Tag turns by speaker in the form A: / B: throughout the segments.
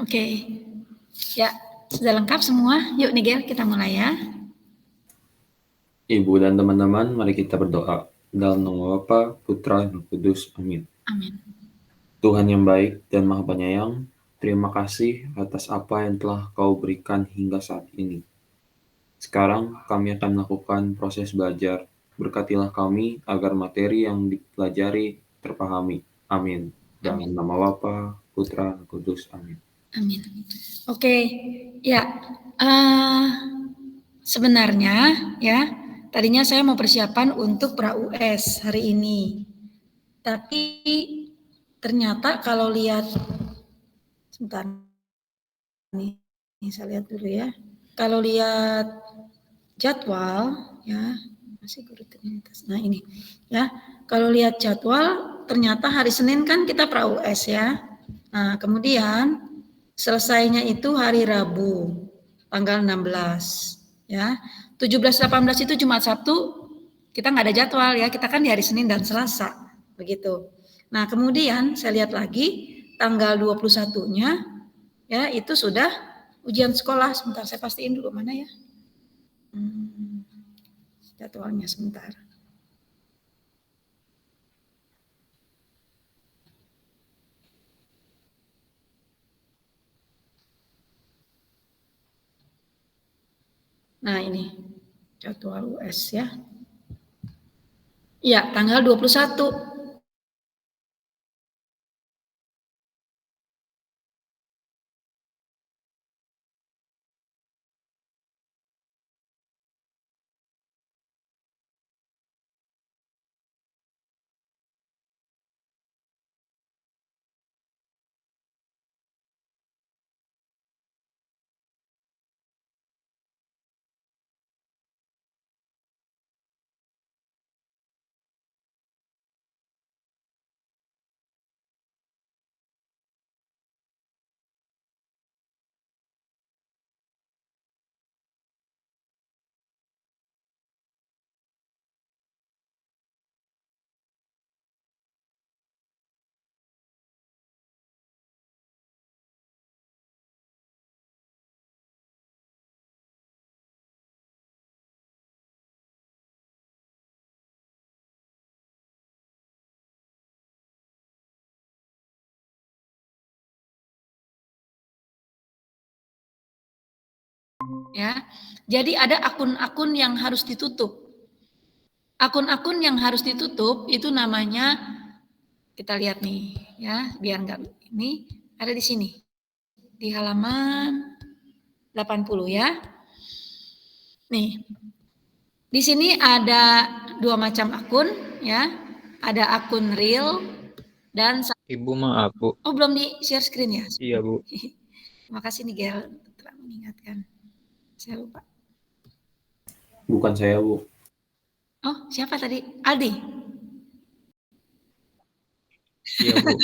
A: Oke. Ya, sudah lengkap semua. Yuk Nigel, kita mulai ya.
B: Ibu dan teman-teman, mari kita berdoa. Dalam nama Bapa, Putra, dan Kudus. Amin.
A: Amin.
B: Tuhan yang baik dan Maha Penyayang, terima kasih atas apa yang telah Kau berikan hingga saat ini. Sekarang kami akan melakukan proses belajar. Berkatilah kami agar materi yang dipelajari terpahami. Amin. Dalam
A: Amin.
B: nama Bapa, Putra, dan Kudus. Amin.
A: Amin. Oke, ya. Sebenarnya ya, tadinya saya mau persiapan untuk pra-US hari ini. Tapi ternyata kalau lihat sebentar nih saya lihat dulu ya. Kalau lihat jadwal ya, masih rutinitas. Nah, ini ya. Kalau lihat jadwal ternyata hari Senin kan kita pra-US ya. Nah, kemudian selesainya itu hari Rabu tanggal 16 ya. 17-18 itu Jumat Sabtu kita nggak ada jadwal ya, kita kan di hari Senin dan Selasa begitu. Nah, kemudian saya lihat lagi tanggal 21-nya ya itu sudah ujian sekolah. Sebentar saya pastiin dulu mana ya. Jadwalnya sebentar. Nah, ini jadwal US ya. Iya, tanggal 21. Ya. Jadi ada akun-akun yang harus ditutup. Akun-akun yang harus ditutup itu namanya, kita lihat nih ya, biar nggak ini ada di sini. Di halaman 80 ya. Nih. Di sini ada dua macam akun ya. Ada akun real dan
C: Ibu maaf, Bu.
A: oh belum di share screen ya?
C: Iya, Bu.
A: Makasih nih Gel telah mengingatkan. Saya lupa.
B: Bukan saya, Bu.
A: Oh, siapa tadi? Aldi.
C: Iya, Bu.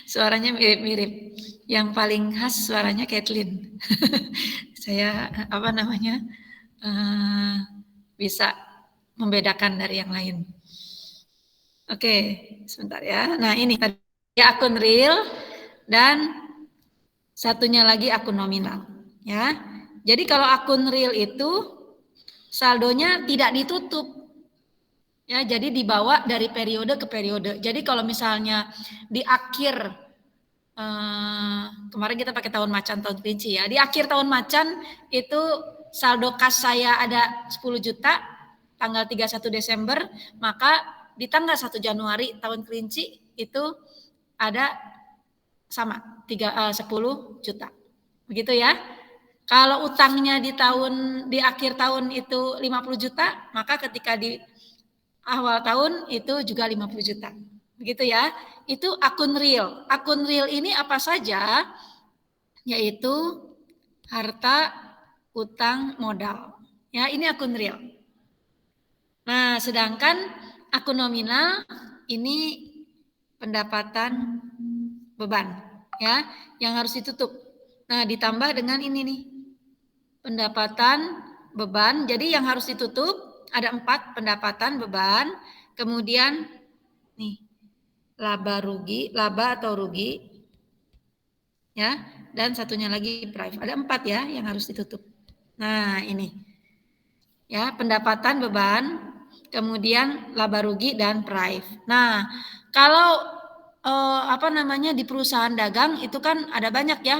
A: Suaranya mirip-mirip. Yang paling khas suaranya Kathleen. Saya apa namanya bisa membedakan dari yang lain. Oke, sebentar ya. Nah ini tadi akun real dan satunya lagi akun nominal. Ya, jadi kalau akun real itu saldonya tidak ditutup. Ya, jadi dibawa dari periode ke periode. Jadi kalau misalnya di akhir kemarin kita pakai tahun macan, tahun kelinci ya. Di akhir tahun macan itu saldo kas saya ada 10 juta tanggal 31 Desember, maka di tanggal 1 Januari tahun kelinci itu ada sama 10 juta. Begitu ya. Kalau utangnya di akhir tahun itu 50 juta, maka ketika di awal tahun itu juga 50 juta. Begitu ya. Itu akun real. Akun real ini apa saja? Yaitu harta, utang, modal. Ya, ini akun real. Nah, sedangkan akun nominal ini pendapatan beban, ya, yang harus ditutup. Nah, ditambah dengan ini nih, pendapatan beban. Jadi yang harus ditutup ada 4 pendapatan beban, kemudian nih laba atau rugi, ya, dan satunya lagi prive. Ada 4 ya yang harus ditutup. Nah, ini. Ya, pendapatan, beban, kemudian laba rugi dan prive. Nah, kalau di perusahaan dagang itu kan ada banyak ya,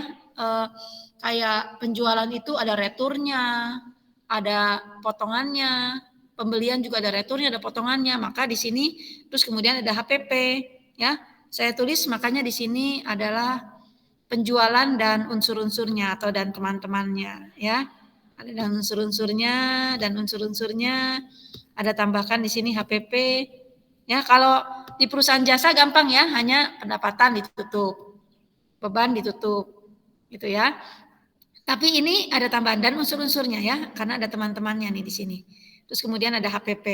A: kayak penjualan itu ada returnya, ada potongannya, pembelian juga ada returnya, ada potongannya. Maka di sini terus kemudian ada HPP, ya. Saya tulis makanya di sini adalah penjualan dan unsur-unsurnya atau dan teman-temannya, ya. Ada dan unsur-unsurnya ada tambahkan di sini HPP. Ya, kalau di perusahaan jasa gampang ya, hanya pendapatan ditutup, beban ditutup, gitu ya. Tapi ini ada tambahan dan unsur-unsurnya ya, karena ada teman-temannya nih di sini. Terus kemudian ada HPP.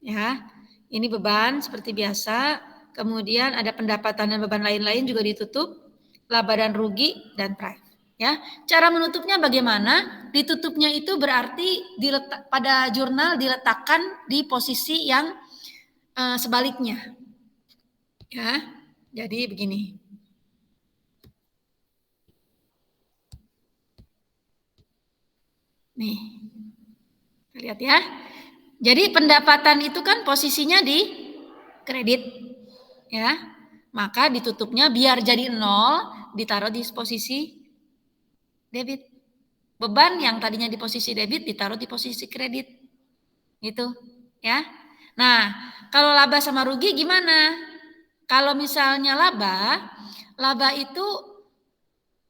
A: Ya. Ini beban seperti biasa, kemudian ada pendapatan dan beban lain-lain juga ditutup, laba dan rugi dan prive. Ya, cara menutupnya bagaimana? Ditutupnya itu berarti pada jurnal diletakkan di posisi yang sebaliknya. Ya, jadi begini. Nih, lihat ya. Jadi pendapatan itu kan posisinya di kredit, ya. Maka ditutupnya biar jadi 0, ditaruh di posisi debit. Beban yang tadinya di posisi debit ditaruh di posisi kredit. Gitu, ya. Nah, kalau laba sama rugi gimana? Kalau misalnya laba itu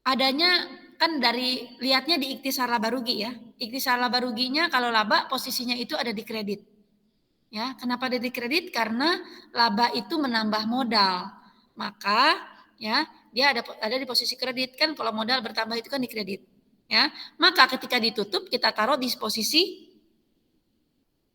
A: adanya kan dari lihatnya di ikhtisar laba rugi ya. Ikhtisar laba ruginya kalau laba posisinya itu ada di kredit. Ya, kenapa ada di kredit? Karena laba itu menambah modal. Maka ya, dia ada di posisi kredit kan, kalau modal bertambah itu kan di kredit. Ya, maka ketika ditutup kita taruh di posisi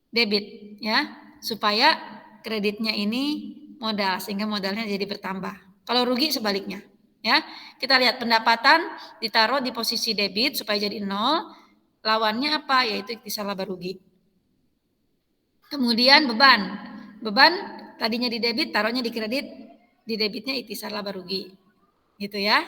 A: debit ya, supaya kreditnya ini modal sehingga modalnya jadi bertambah. Kalau rugi sebaliknya. Ya, kita lihat pendapatan ditaruh di posisi debit supaya jadi 0. Lawannya apa? Yaitu ikhtisar laba rugi. Kemudian beban tadinya di debit taruhnya di kredit, di debitnya ikhtisar laba rugi. Gitu ya.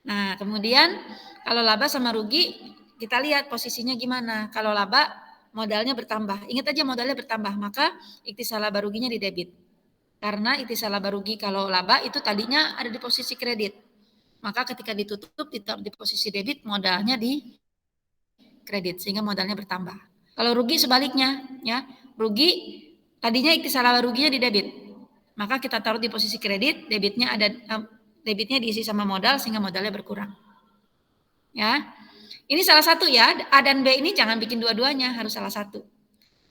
A: Nah, kemudian kalau laba sama rugi kita lihat posisinya gimana. Kalau laba modalnya bertambah. Ingat aja modalnya bertambah, maka ikhtisar laba ruginya di debit. Karena ikhtisar laba rugi kalau laba itu tadinya ada di posisi kredit. Maka ketika ditutup ditaruh di posisi debit, modalnya di kredit sehingga modalnya bertambah. Kalau rugi sebaliknya, ya. Rugi tadinya ikhtisar laba ruginya di debit. Maka kita taruh di posisi kredit, debitnya diisi sama modal sehingga modalnya berkurang. Ya. Ini salah satu ya, A dan B ini jangan bikin dua-duanya, harus salah satu.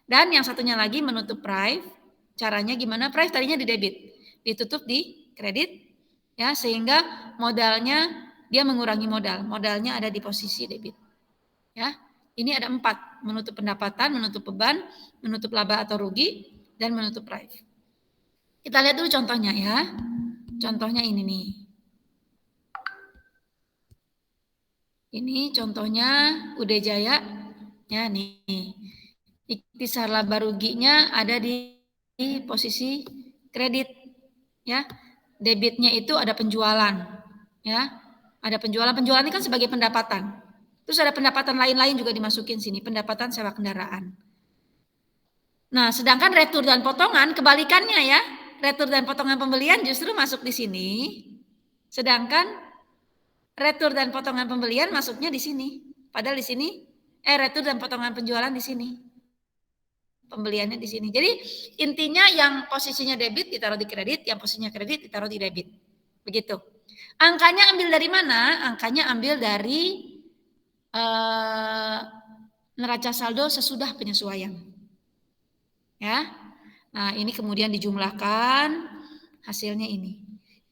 A: Dan yang satunya lagi menutup prive. Caranya gimana? Prive tadinya di debit, ditutup di kredit, ya, sehingga modalnya dia mengurangi modal. Modalnya ada di posisi debit. Ya, ini ada 4, menutup pendapatan, menutup beban, menutup laba atau rugi, dan menutup prive. Kita lihat dulu contohnya ya. Contohnya ini nih. Ini contohnya Ude Jaya, ya nih. Ikhtisar laba ruginya ada di posisi kredit, ya. Debitnya itu ada penjualan, ya. Ada penjualan ini kan sebagai pendapatan. Terus ada pendapatan lain-lain juga dimasukin sini, pendapatan sewa kendaraan. Nah, sedangkan retur dan potongan kebalikannya ya. Retur dan potongan pembelian justru masuk di sini. Sedangkan retur dan potongan pembelian masuknya di sini. Padahal di sini retur dan potongan penjualan di sini. Pembeliannya di sini. Jadi intinya yang posisinya debit ditaruh di kredit, yang posisinya kredit ditaruh di debit. Begitu. Angkanya ambil dari mana? Angkanya ambil dari neraca saldo sesudah penyesuaian. Ya. Nah, ini kemudian dijumlahkan, hasilnya ini.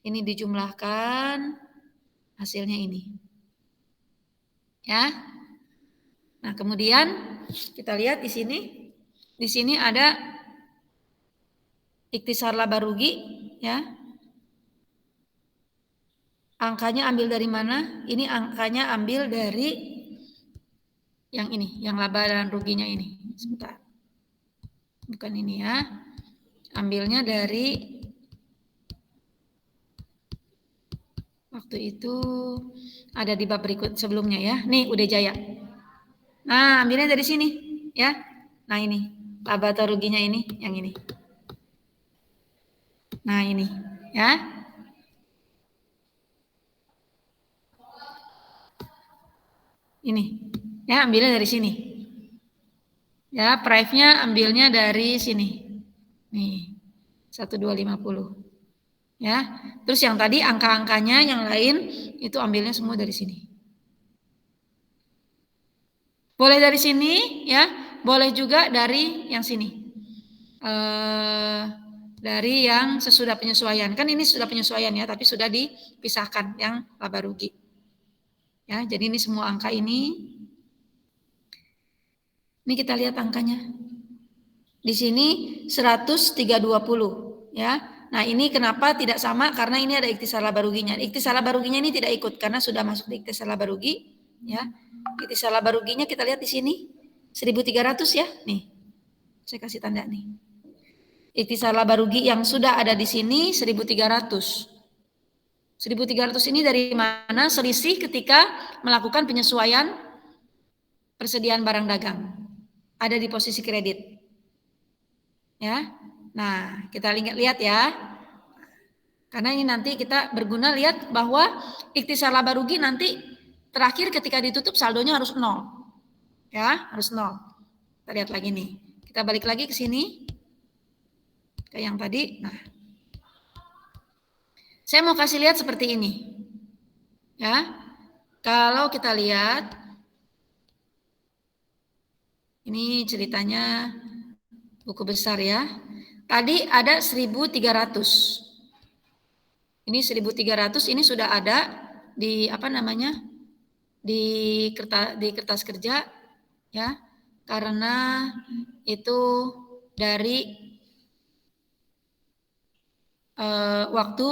A: Ini dijumlahkan, hasilnya ini. Ya. Nah, kemudian kita lihat di sini. Di sini ada ikhtisar laba rugi, ya. Angkanya ambil dari mana? Ini angkanya ambil dari yang ini, yang laba dan ruginya ini. Sebentar. Bukan ini ya. Ambilnya dari Waktu itu ada di bab berikut sebelumnya ya. Nih udah Jaya. Nah, ambilnya dari sini ya. Nah ini laba atau ruginya ini, yang ini. Nah ini ya. Ini ya, ambilnya dari sini. Ya, price-nya ambilnya dari sini. Nih 1250. Ya. Terus yang tadi angka-angkanya yang lain itu ambilnya semua dari sini. Boleh dari sini ya, boleh juga dari yang sini. Dari yang sesudah penyesuaian. Kan ini sudah penyesuaian ya, tapi sudah dipisahkan yang laba rugi. Ya, jadi ini semua angka ini. Ini kita lihat angkanya. Di sini 103.20 ya. Nah, ini kenapa tidak sama? Karena ini ada ikhtisar laba ruginya. Ikhtisar laba ruginya ini tidak ikut karena sudah masuk di ikhtisar laba rugi ya. Ikhtisar laba ruginya kita lihat di sini 1.300 ya. Nih. Saya kasih tanda nih. Ikhtisar laba rugi yang sudah ada di sini 1.300. 1.300 ini dari mana? Selisih ketika melakukan penyesuaian persediaan barang dagang. Ada di posisi kredit. Ya. Nah, kita lihat ya. Karena ini nanti kita berguna lihat bahwa ikhtisar laba rugi nanti terakhir ketika ditutup saldonya harus 0. Ya, harus 0. Kita lihat lagi nih. Kita balik lagi ke sini. Kayak yang tadi. Nah. Saya mau kasih lihat seperti ini. Ya. Kalau kita lihat ini ceritanya buku besar ya. Tadi ada 1.300. Ini 1.300 ini sudah ada di apa namanya? Di kertas kerja ya. Karena itu dari waktu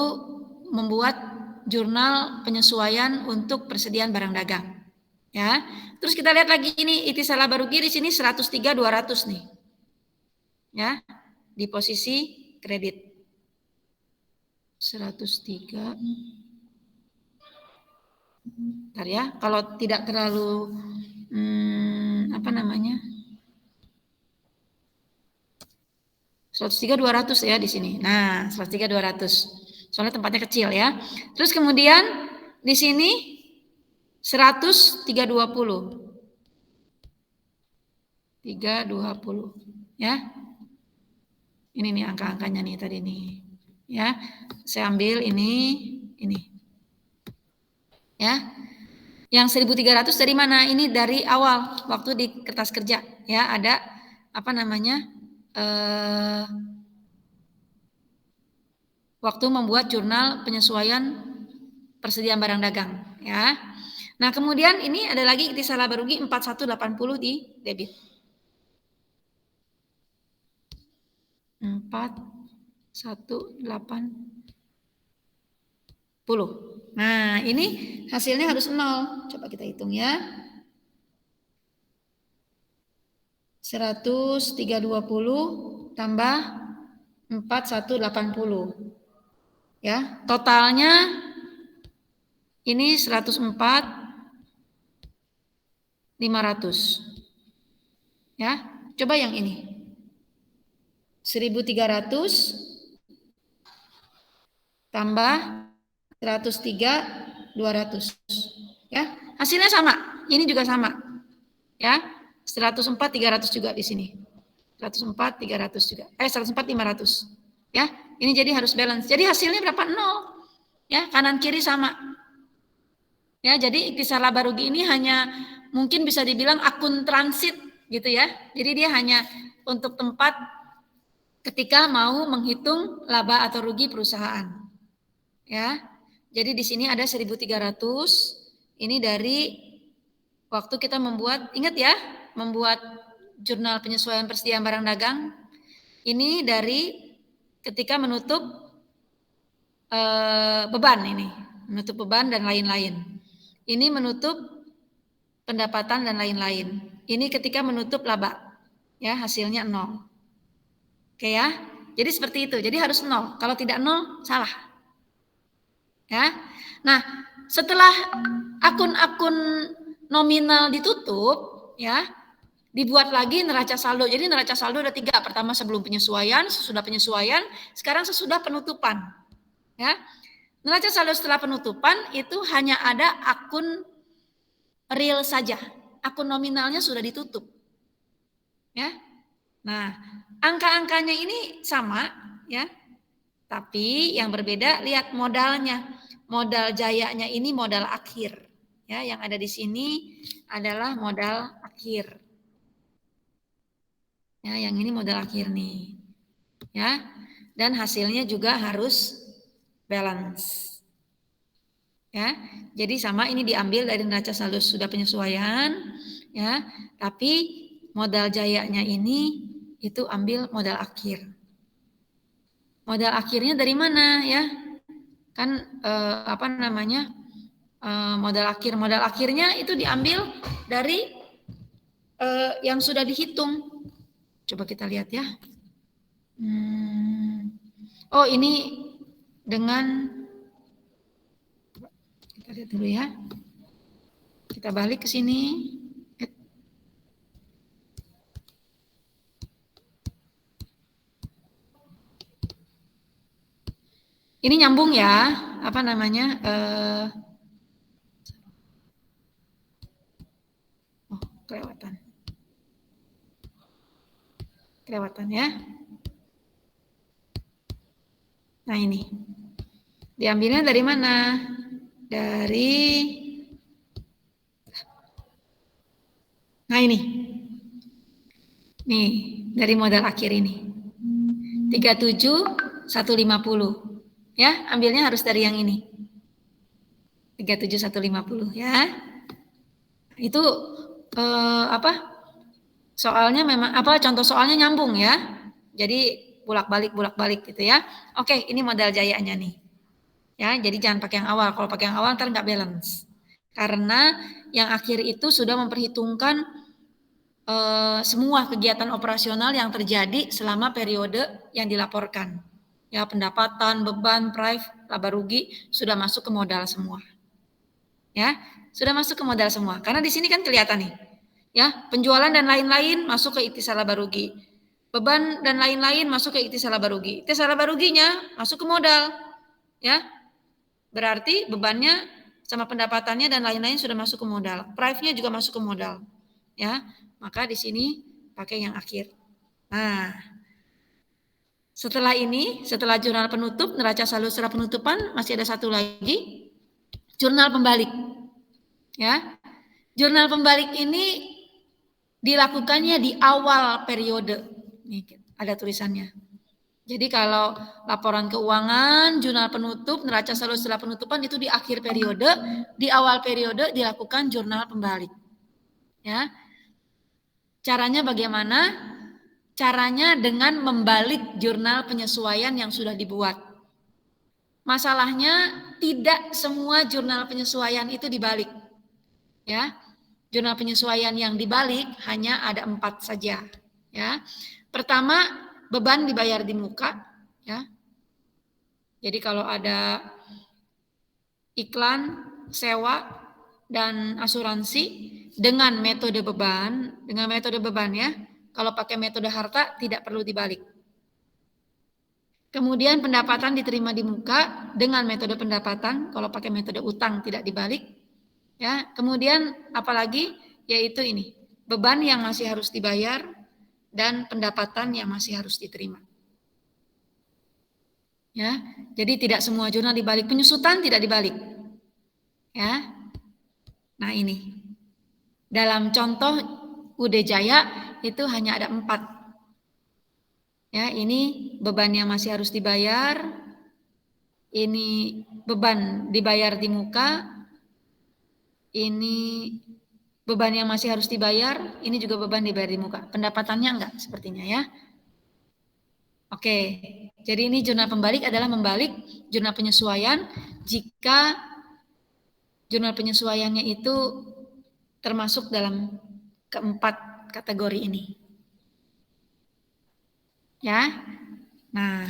A: membuat jurnal penyesuaian untuk persediaan barang dagang. Ya. Terus kita lihat lagi ini ikhtisar laba rugi di sini 103.200 nih. Ya. Di posisi kredit. 103. Bentar ya, kalau tidak terlalu apa namanya? 103.200 ya di sini. Nah, 103.200. Soalnya tempatnya kecil ya. Terus kemudian di sini 103.20. 320 ya. Ini nih angka-angkanya nih tadi nih. Ya. Saya ambil ini. Ya. Yang 1.300 dari mana? Ini dari awal waktu di kertas kerja ya, ada apa namanya? Waktu membuat jurnal penyesuaian persediaan barang dagang ya. Nah, kemudian ini ada lagi ikhtisar laba rugi 4180 di debit. 4180. Nah, ini hasilnya harus 0. Coba kita hitung ya. 103.20 tambah 4180. Ya, totalnya ini 104.500. Ya, coba yang ini. 1.300 tambah 103.200. Ya, hasilnya sama. Ini juga sama. Ya, 104.300 juga di sini. 104.300 juga. 104.500. Ya, ini jadi harus balance. Jadi hasilnya berapa? 0. Ya, kanan kiri sama. Ya, jadi ikhtisar laba rugi ini hanya mungkin bisa dibilang akun transit gitu ya. Jadi dia hanya untuk tempat ketika mau menghitung laba atau rugi perusahaan. Ya. Jadi di sini ada 1.300. Ini dari waktu kita membuat, ingat ya, membuat jurnal penyesuaian persediaan barang dagang. Ini dari ketika menutup beban ini, menutup beban dan lain-lain. Ini menutup pendapatan dan lain-lain. Ini ketika menutup laba, ya hasilnya 0. Oke ya, jadi seperti itu. Jadi harus 0. Kalau tidak 0 salah. Ya. Nah, setelah akun-akun nominal ditutup, ya, dibuat lagi neraca saldo. Jadi neraca saldo ada 3. Pertama sebelum penyesuaian, sesudah penyesuaian, sekarang sesudah penutupan. Ya, neraca saldo setelah penutupan itu hanya ada akun real saja. Akun nominalnya sudah ditutup. Ya. Nah, angka-angkanya ini sama, ya. Tapi yang berbeda lihat modalnya. Modal jayanya ini modal akhir. Ya, yang ada di sini adalah modal akhir. Ya, yang ini modal akhir nih. Ya. Dan hasilnya juga harus balance. Ya. Jadi sama ini diambil dari neraca saldo sudah penyesuaian, ya. Tapi modal jayanya ini itu ambil modal akhir. Modal akhirnya dari mana ya? Kan modal akhirnya itu diambil dari yang sudah dihitung. Coba kita lihat ya. Oh, ini dengan kita lihat dulu ya. Kita balik ke sini. Ini nyambung ya, apa namanya? Kelewatan ya. Nah ini, diambilnya dari mana? Nah ini, nih dari modal akhir ini, 37.150. Ya, ambilnya harus dari yang ini. 37.150 ya. Itu soalnya memang contoh soalnya nyambung ya. Jadi bolak-balik gitu ya. Oke, ini modal jayanya nih. Ya, jadi jangan pakai yang awal. Kalau pakai yang awal ntar nggak balance. Karena yang akhir itu sudah memperhitungkan semua kegiatan operasional yang terjadi selama periode yang dilaporkan. Ya, pendapatan, beban, price, laba rugi sudah masuk ke modal semua. Ya, sudah masuk ke modal semua. Karena di sini kan kelihatan nih. Ya, penjualan dan lain-lain masuk ke ikhtisar laba rugi. Beban dan lain-lain masuk ke ikhtisar laba rugi. Ikhtisar laba ruginya masuk ke modal. Ya. Berarti bebannya sama pendapatannya dan lain-lain sudah masuk ke modal. Price-nya juga masuk ke modal. Ya. Maka di sini pakai yang akhir. Nah, setelah jurnal penutup, neraca saldo setelah penutupan, masih ada satu lagi, jurnal pembalik. Ya, jurnal pembalik ini dilakukannya di awal periode. Nih, ada tulisannya. Jadi kalau laporan keuangan, jurnal penutup, neraca saldo setelah penutupan itu di akhir periode, di awal periode dilakukan jurnal pembalik. Ya. Caranya bagaimana? Caranya dengan membalik jurnal penyesuaian yang sudah dibuat. Masalahnya tidak semua jurnal penyesuaian itu dibalik. Ya, jurnal penyesuaian yang dibalik hanya ada 4 saja. Ya, pertama beban dibayar di muka. Ya, jadi kalau ada iklan, sewa, dan asuransi dengan metode beban ya. Kalau pakai metode harta tidak perlu dibalik. Kemudian pendapatan diterima di muka dengan metode pendapatan, kalau pakai metode utang tidak dibalik. Ya, kemudian apalagi yaitu ini, beban yang masih harus dibayar dan pendapatan yang masih harus diterima. Ya, jadi tidak semua jurnal dibalik, penyusutan tidak dibalik. Ya. Nah, ini. Dalam contoh UD Jaya itu hanya ada 4. Ya, ini beban yang masih harus dibayar. Ini beban dibayar di muka. Ini beban yang masih harus dibayar. Ini juga beban dibayar di muka. Pendapatannya enggak sepertinya ya. Oke, jadi ini jurnal pembalik adalah membalik jurnal penyesuaian jika jurnal penyesuaiannya itu termasuk dalam keempat kategori ini. Ya, nah,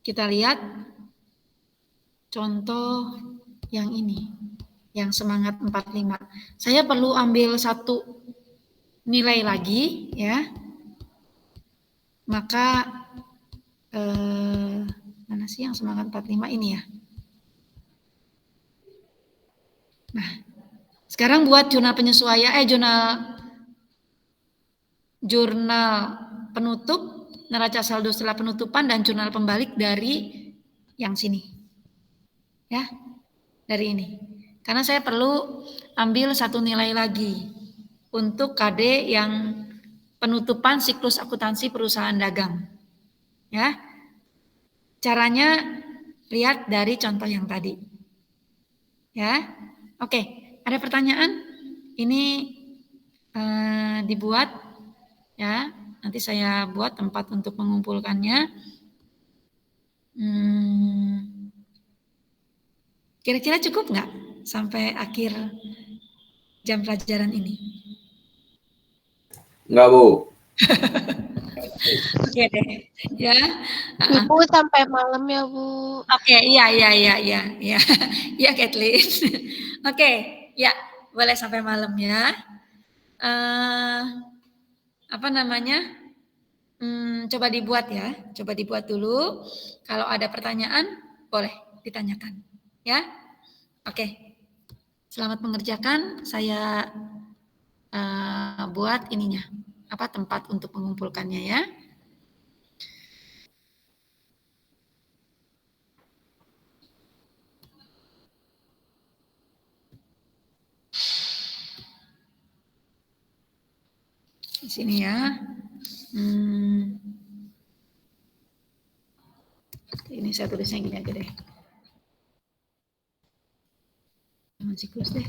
A: Kita lihat contoh yang ini, yang semangat 45. Saya perlu ambil satu nilai lagi ya. Maka mana sih yang semangat 45 ini ya? Nah, sekarang buat jurnal penyesuaian, jurnal penutup, neraca saldo setelah penutupan, dan jurnal pembalik dari yang sini. Ya, dari ini. Karena saya perlu ambil satu nilai lagi untuk KD yang penutupan siklus akuntansi perusahaan dagang. Ya. Caranya lihat dari contoh yang tadi. Ya. Oke, ada pertanyaan? Ini dibuat ya. Nanti saya buat tempat untuk mengumpulkannya. Kira-kira cukup nggak sampai akhir jam pelajaran ini?
B: Enggak, Bu.
A: Oke deh, ya.
D: Ibu sampai malam ya, Bu.
A: Oke, iya, ya, Kathleen. Oke, ya, boleh sampai malam ya. Apa namanya? Coba dibuat ya, coba dibuat dulu. Kalau ada pertanyaan, boleh ditanyakan, ya. Oke, selamat mengerjakan. Saya buat ininya, apa tempat untuk mengumpulkannya ya. Di sini ya. Ini saya tulisnya gini aja deh. Jangan siklus deh.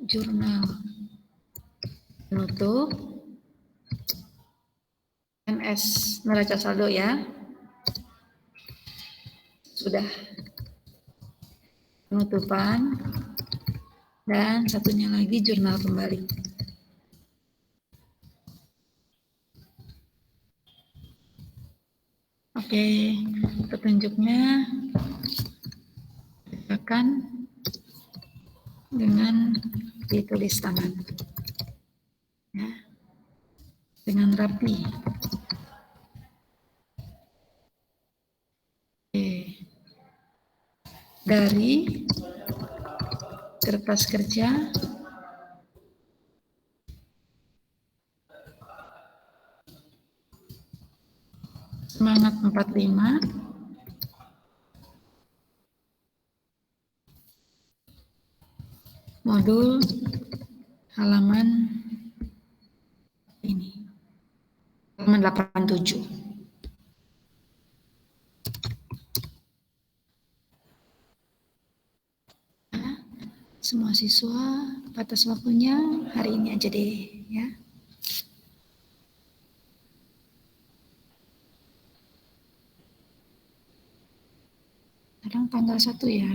A: Jurnal penutup NS neraca saldo ya. Sudah. Penutupan. Dan satunya lagi jurnal pembalik. Oke, petunjuknya akan dengan ditulis tangan, ya, dengan rapi. Oke. Dari kertas kerja semangat 45 modul halaman ini, halaman 87. Semua siswa batas waktunya hari ini aja deh ya. Kadang tanggal 1 ya.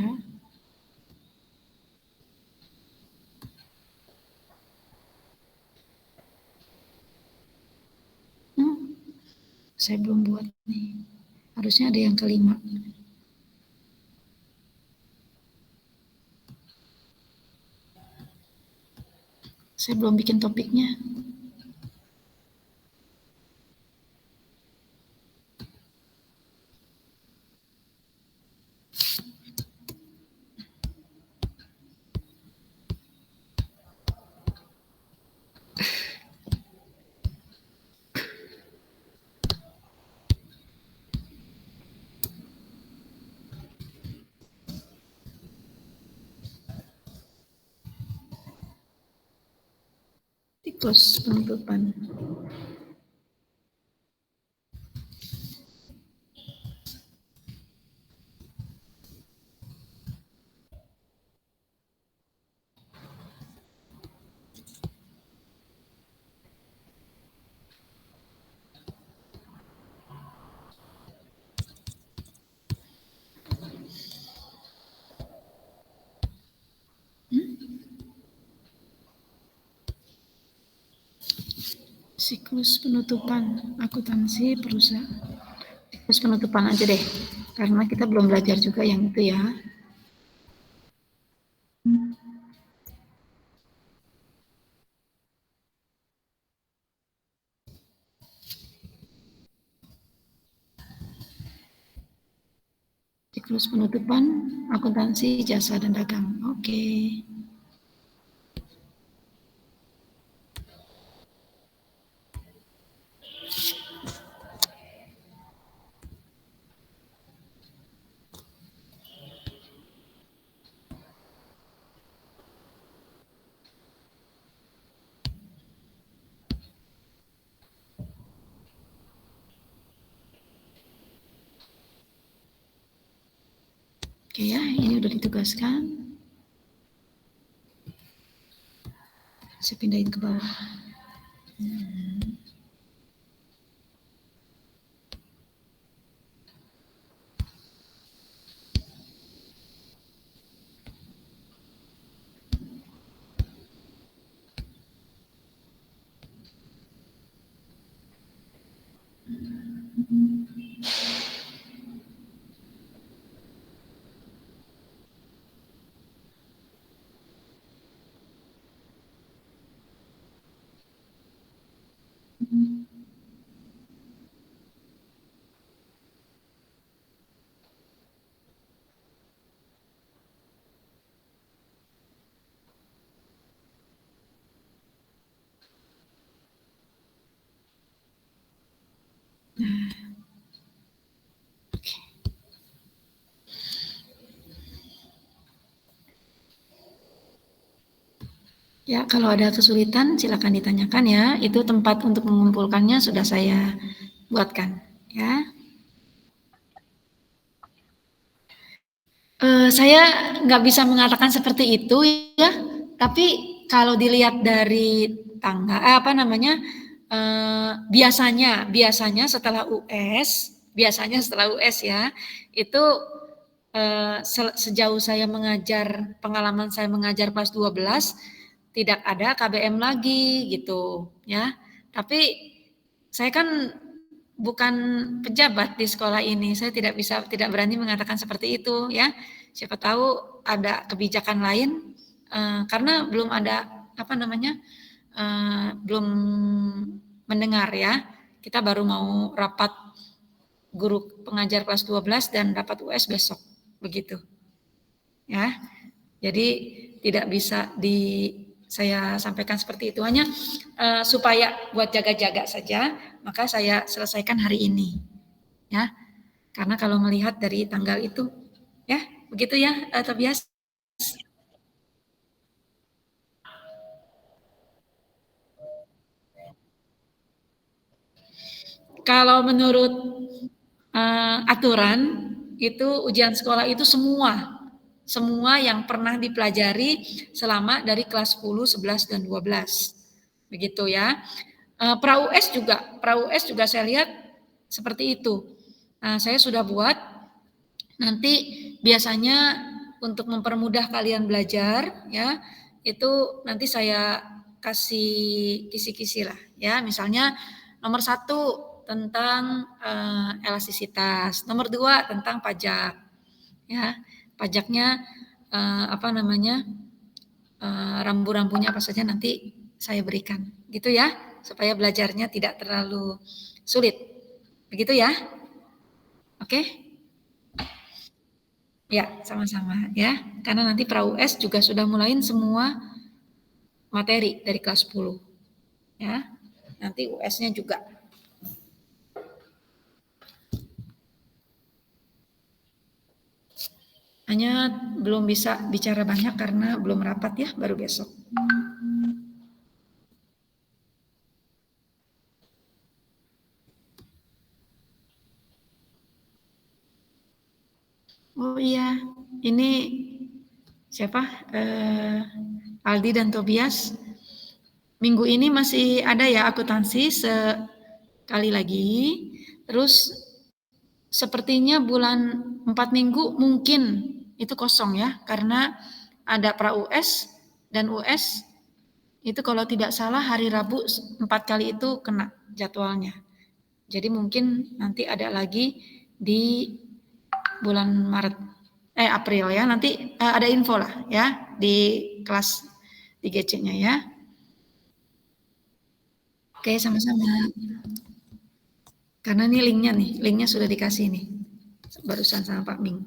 A: Saya belum buat nih. Harusnya ada yang kelima. Saya belum bikin topiknya. Siklus penutupan. Siklus penutupan akuntansi perusahaan. Siklus penutupan aja deh. Karena kita belum belajar juga yang itu ya. Siklus penutupan, akuntansi, jasa dan dagang. Oke. Oke ya, ini udah ditugaskan. Saya pindahin ke bawah. Ya, kalau ada kesulitan silakan ditanyakan ya. Itu tempat untuk mengumpulkannya sudah saya buatkan ya. Saya nggak bisa mengatakan seperti itu ya, tapi kalau dilihat dari tangga, biasanya setelah US ya, itu sejauh saya mengajar, pengalaman saya mengajar kelas 12, tidak ada KBM lagi gitu ya. Tapi saya kan bukan pejabat di sekolah ini, saya tidak berani mengatakan seperti itu ya. Siapa tahu ada kebijakan lain karena belum ada belum mendengar ya. Kita baru mau rapat guru pengajar kelas 12 dan rapat US besok begitu. Ya. Jadi tidak bisa saya sampaikan seperti itu, hanya supaya buat jaga-jaga saja, maka saya selesaikan hari ini ya, karena kalau melihat dari tanggal itu ya begitu ya Tobias. Kalau menurut aturan itu ujian sekolah itu semua yang pernah dipelajari selama dari kelas 10, 11 dan 12. Begitu ya. Pra-US juga saya lihat seperti itu. Nah, saya sudah buat nanti biasanya untuk mempermudah kalian belajar ya, itu nanti saya kasih kisi-kisi lah ya. Misalnya nomor 1 tentang elastisitas, nomor 2 tentang pajak ya. Pajaknya rambu-rambunya apa saja nanti saya berikan gitu ya, supaya belajarnya tidak terlalu sulit begitu ya. Oke ya, sama-sama ya, karena nanti pra-US juga sudah mulain semua materi dari kelas 10 ya, nanti US-nya juga. Hanya belum bisa bicara banyak karena belum rapat ya, baru besok. Oh iya, ini siapa? Aldi dan Tobias. Minggu ini masih ada ya akuntansi sekali lagi. Terus sepertinya bulan 4 minggu mungkin itu kosong ya, karena ada pra-US dan US itu kalau tidak salah hari Rabu 4 kali itu kena jadwalnya. Jadi mungkin nanti ada lagi di bulan Maret, April ya. Nanti ada info lah ya di kelas di GC-nya ya. Oke, sama-sama. Karena ini linknya sudah dikasih nih, barusan sama Pak Ming.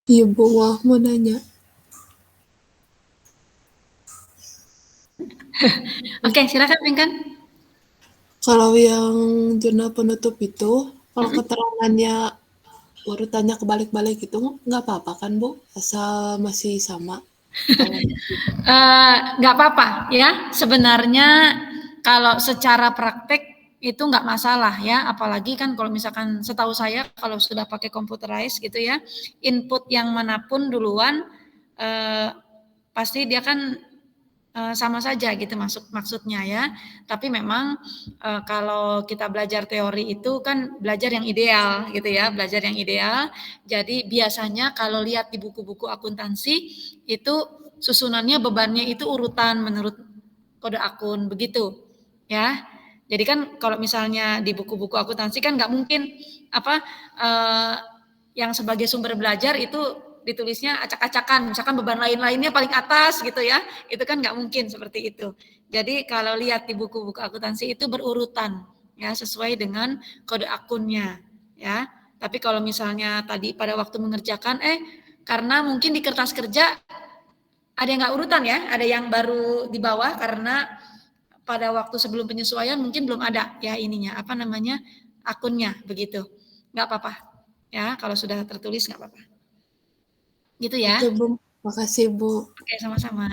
E: Iya Bu, mau nanya.
A: Oke, silakan Pinkan.
E: Kalau yang jurnal penutup itu, kalau keterangannya urutannya kebalik-balik itu nggak apa-apa kan Bu? Asal masih sama awalnya.
A: Nggak apa-apa ya. Sebenarnya kalau secara praktek itu nggak masalah ya. Apalagi kan kalau misalkan setahu saya kalau sudah pakai computerized gitu ya, input yang manapun duluan eh, pasti dia kan sama saja gitu maksudnya ya. Tapi memang kalau kita belajar teori itu kan belajar yang ideal gitu ya, belajar yang ideal. Jadi biasanya kalau lihat di buku-buku akuntansi itu susunannya bebannya itu urutan menurut kode akun begitu ya. Jadi kan kalau misalnya di buku-buku akuntansi kan nggak mungkin apa eh, yang sebagai sumber belajar itu ditulisnya acak-acakan, misalkan beban lain-lainnya paling atas gitu ya, itu kan nggak mungkin seperti itu. Jadi kalau lihat di buku-buku akuntansi itu berurutan ya sesuai dengan kode akunnya ya. Tapi kalau misalnya tadi pada waktu mengerjakan karena mungkin di kertas kerja ada yang nggak urutan ya, ada yang baru di bawah karena pada waktu sebelum penyesuaian mungkin belum ada ya ininya apa namanya akunnya begitu. Nggak apa-apa ya kalau sudah tertulis nggak apa-apa. Gitu ya.
E: Oke Bu, makasih Bu.
A: Oke, sama-sama.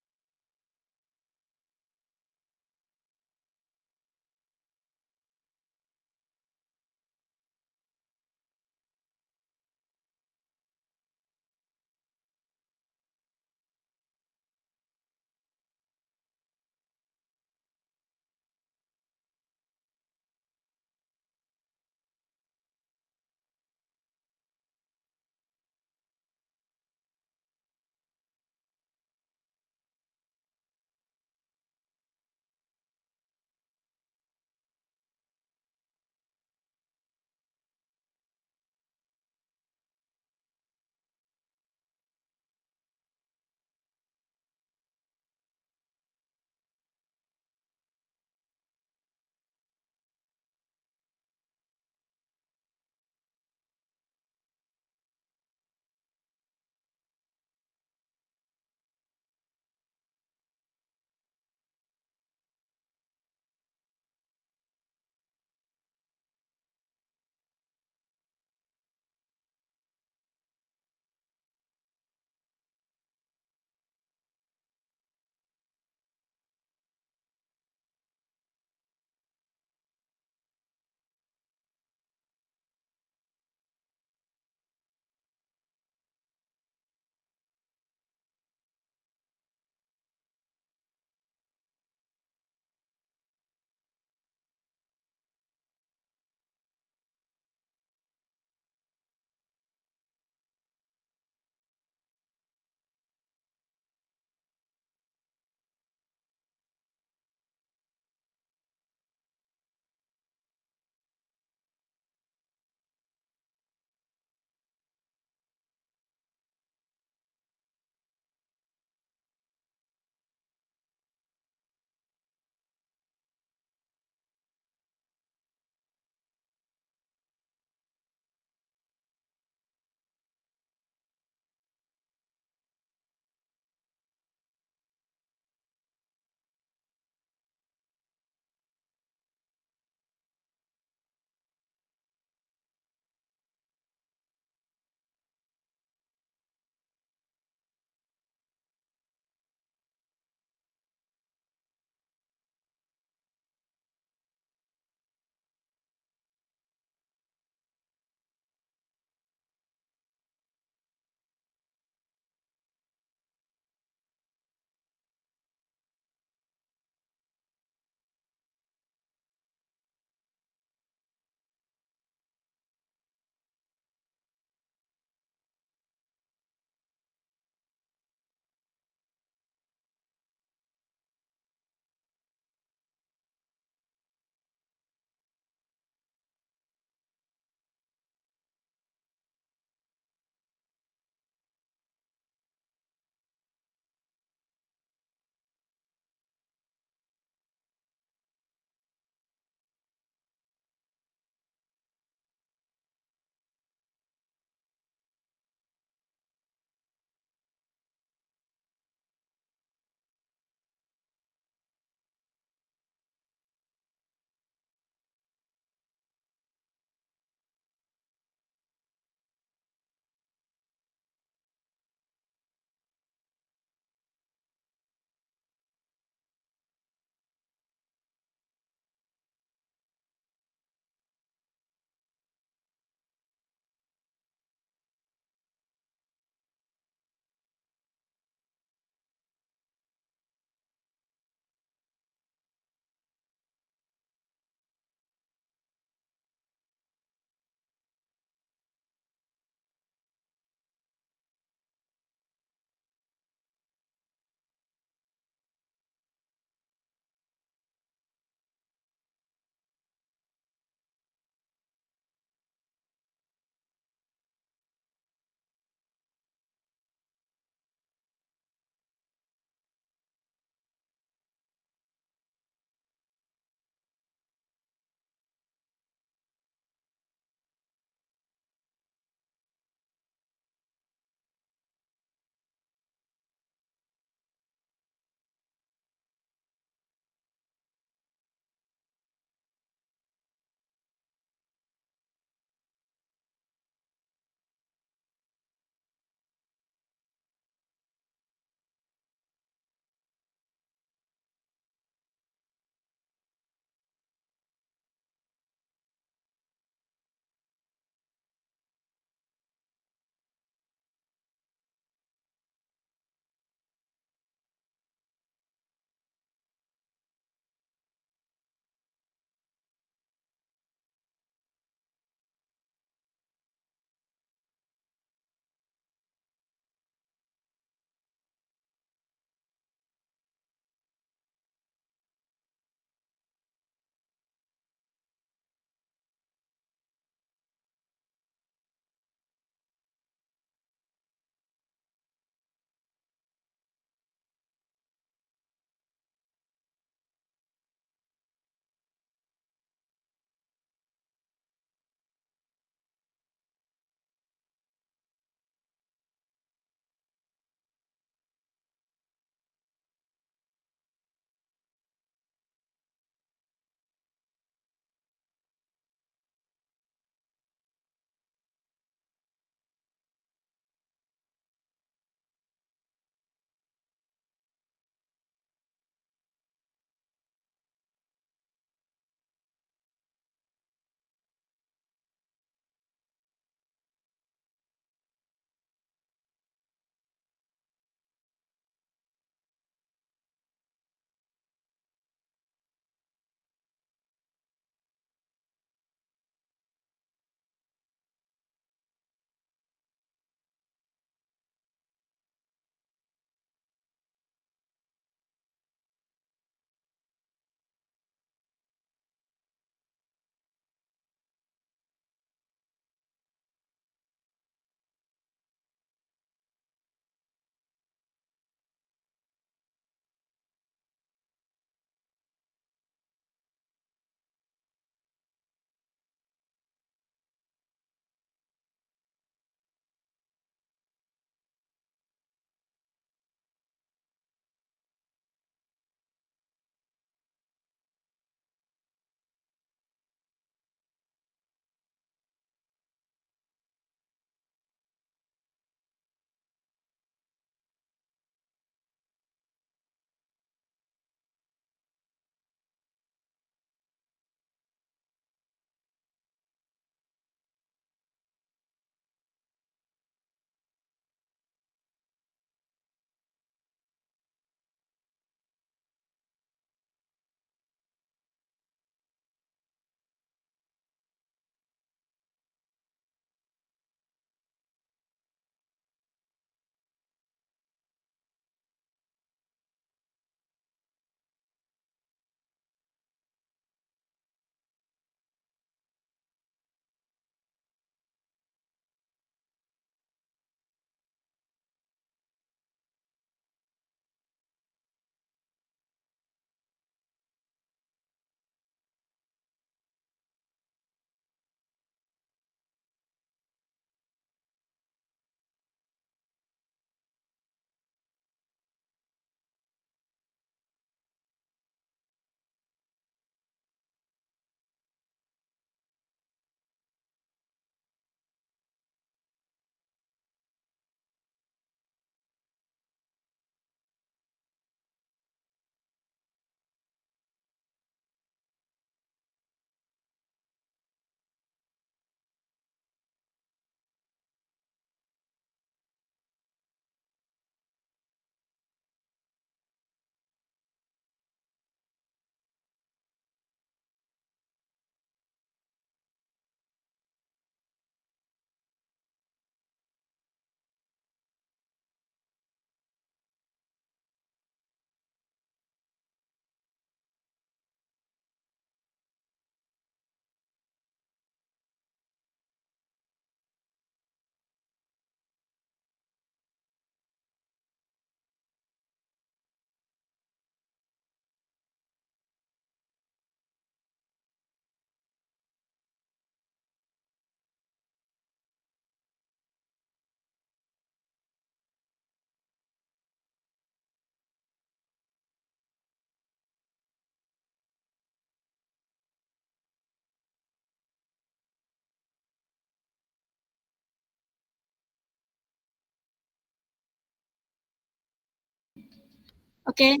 A: Oke.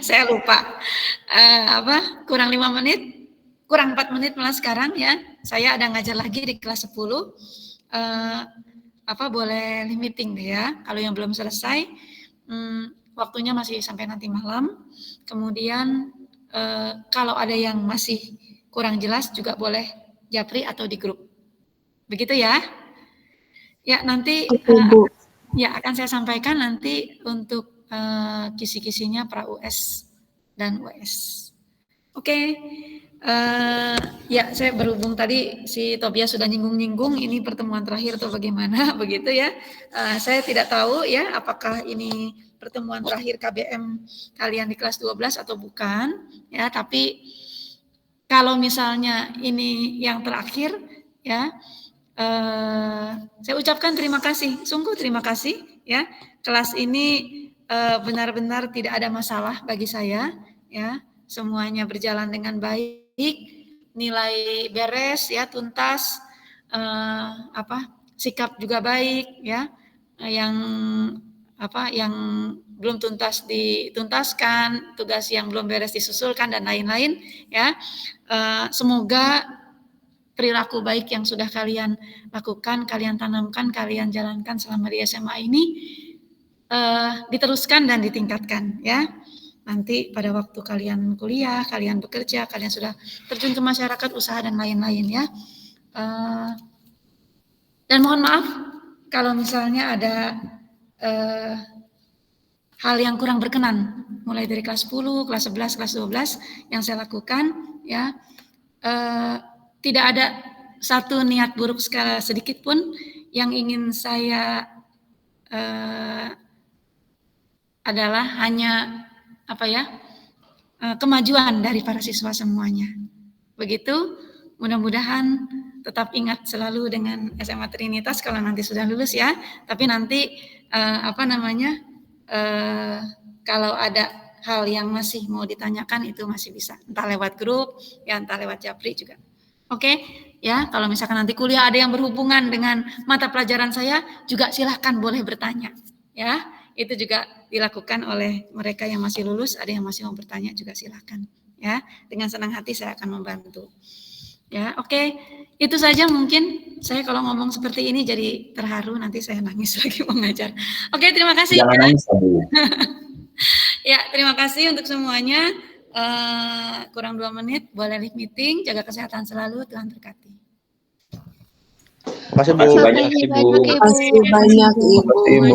A: Saya lupa. Kurang 5 menit, kurang 4 menit malah sekarang ya. Saya ada ngajar lagi di kelas 10. Boleh limiting deh ya. Kalau yang belum selesai, waktunya masih sampai nanti malam. Kemudian kalau ada yang masih kurang jelas juga boleh japri atau di grup. Begitu ya. Ya, nanti
E: Bu.
A: akan saya sampaikan nanti untuk kisi-kisinya pra US dan US. Oke. Ya, saya berhubung tadi si Tobias sudah nyinggung-nyinggung ini pertemuan terakhir atau bagaimana begitu ya. Saya tidak tahu ya apakah ini pertemuan terakhir KBM kalian di kelas 12 atau bukan ya, tapi kalau misalnya ini yang terakhir ya, saya ucapkan terima kasih, sungguh terima kasih ya. Kelas ini benar-benar tidak ada masalah bagi saya ya. Semuanya berjalan dengan baik, nilai beres ya, tuntas, sikap juga baik ya. Yang belum tuntas dituntaskan, tugas yang belum beres disusulkan dan lain-lain ya. Semoga perilaku baik yang sudah kalian lakukan, kalian tanamkan, kalian jalankan selama di SMA ini diteruskan dan ditingkatkan ya. Nanti pada waktu kalian kuliah, kalian bekerja, kalian sudah terjun ke masyarakat, usaha dan lain-lain ya. Dan mohon maaf kalau misalnya ada hal yang kurang berkenan mulai dari kelas 10, kelas 11, kelas 12 yang saya lakukan ya. Tidak ada satu niat buruk sedikit pun yang ingin saya adalah hanya kemajuan dari para siswa semuanya. Begitu, mudah-mudahan tetap ingat selalu dengan SMA Trinitas kalau nanti sudah lulus ya. Tapi nanti kalau ada hal yang masih mau ditanyakan itu masih bisa, entah lewat grup ya, entah lewat japri juga. Oke, ya, kalau misalkan nanti kuliah ada yang berhubungan dengan mata pelajaran saya, juga silahkan boleh bertanya. Ya, itu juga dilakukan oleh mereka yang masih lulus, ada yang masih mau bertanya juga silahkan. Ya, dengan senang hati saya akan membantu. Ya, oke, itu saja mungkin. Saya kalau ngomong seperti ini jadi terharu, nanti saya nangis lagi mengajar. Oke, terima kasih.
B: Jangan nangis, Bu.
A: Ya, terima kasih untuk semuanya. Kurang 2 menit, boleh live meeting, jaga kesehatan selalu, Tuhan berkati.
C: Terima kasih, Bu.
B: Terima kasih banyak,
D: Terima kasih banyak,
E: Terima kasih banyak, Ibu.
B: Ibu.